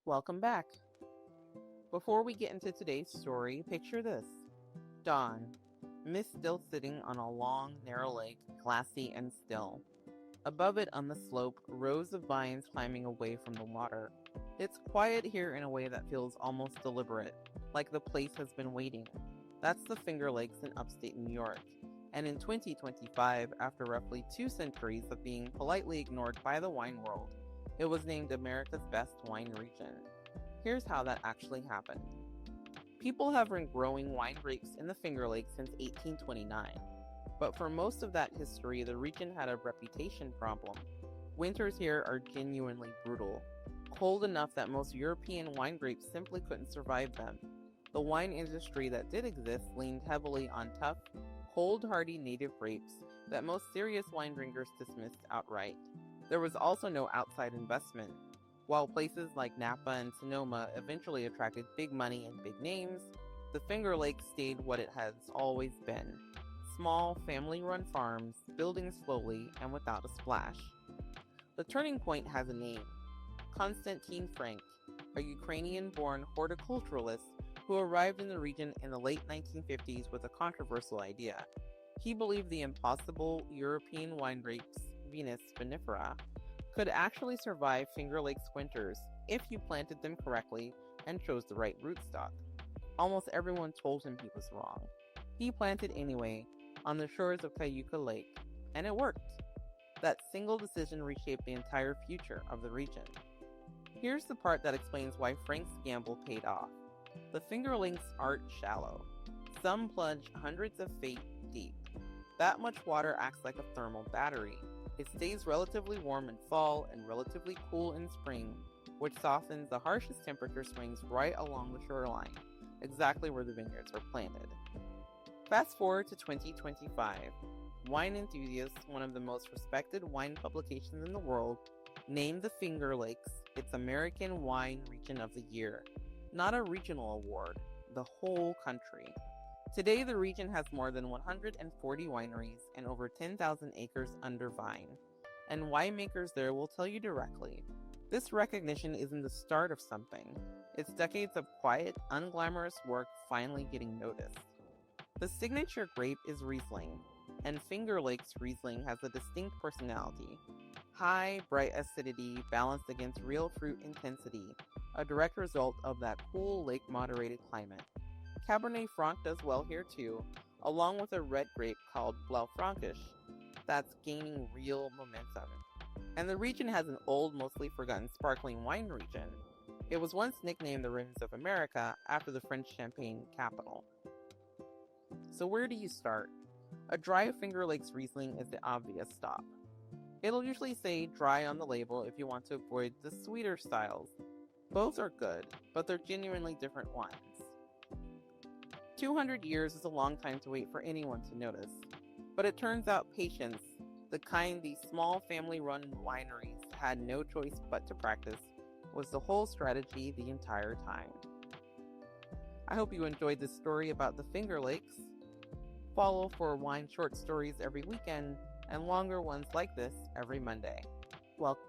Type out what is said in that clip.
Welcome back. Before we get into today's story, picture this. Dawn. Mist still sitting on a long, narrow lake, glassy and still. Above it on the slope, rows of vines climbing away from the water. It's quiet here in a way that feels almost deliberate, like the place has been waiting. That's the Finger Lakes in upstate New York. And in 2025, after roughly 2 centuries of being politely ignored by the wine world, it was named America's best wine region. Here's how that actually happened. People have been growing wine grapes in the Finger Lakes since 1829. But for most of that history, the region had a reputation problem. Winters here are genuinely brutal, cold enough that most European wine grapes simply couldn't survive them. The wine industry that did exist leaned heavily on tough, cold-hardy native grapes that most serious wine drinkers dismissed outright. There was also no outside investment. While places like Napa and Sonoma eventually attracted big money and big names, the Finger Lakes stayed what it has always been. Small, family-run farms, building slowly and without a splash. The turning point has a name. Konstantin Frank, a Ukrainian-born horticulturist who arrived in the region in the late 1950s with a controversial idea. He believed the impossible European wine grapes, Venus vinifera, could actually survive Finger Lakes winters if you planted them correctly and chose the right rootstock. Almost everyone told him he was wrong. He planted anyway, on the shores of Keuka Lake, and it worked. That single decision reshaped the entire future of the region. Here's the part that explains why Frank's gamble paid off. The Finger Lakes aren't shallow. Some plunge hundreds of feet deep. That much water acts like a thermal battery. It stays relatively warm in fall and relatively cool in spring, which softens the harshest temperature swings right along the shoreline, exactly where the vineyards are planted. Fast forward to 2025. Wine Enthusiast, one of the most respected wine publications in the world, named the Finger Lakes its American Wine Region of the Year. Not a regional award, the whole country. Today, the region has more than 140 wineries and over 10,000 acres under vine. And winemakers there will tell you directly, this recognition isn't the start of something. It's decades of quiet, unglamorous work finally getting noticed. The signature grape is Riesling, and Finger Lakes Riesling has a distinct personality. High, bright acidity balanced against real fruit intensity, a direct result of that cool lake-moderated climate. Cabernet Franc does well here too, along with a red grape called Blaufränkisch that's gaining real momentum. And the region has an old, mostly forgotten sparkling wine region. It was once nicknamed the Rims of America after the French Champagne capital. So where do you start? A dry Finger Lakes Riesling is the obvious stop. It'll usually say dry on the label if you want to avoid the sweeter styles. Both are good, but they're genuinely different wines. 200 years is a long time to wait for anyone to notice, but it turns out patience, the kind these small family-run wineries had no choice but to practice, was the whole strategy the entire time. I hope you enjoyed this story about the Finger Lakes. Follow for wine short stories every weekend and longer ones like this every Monday. Welcome.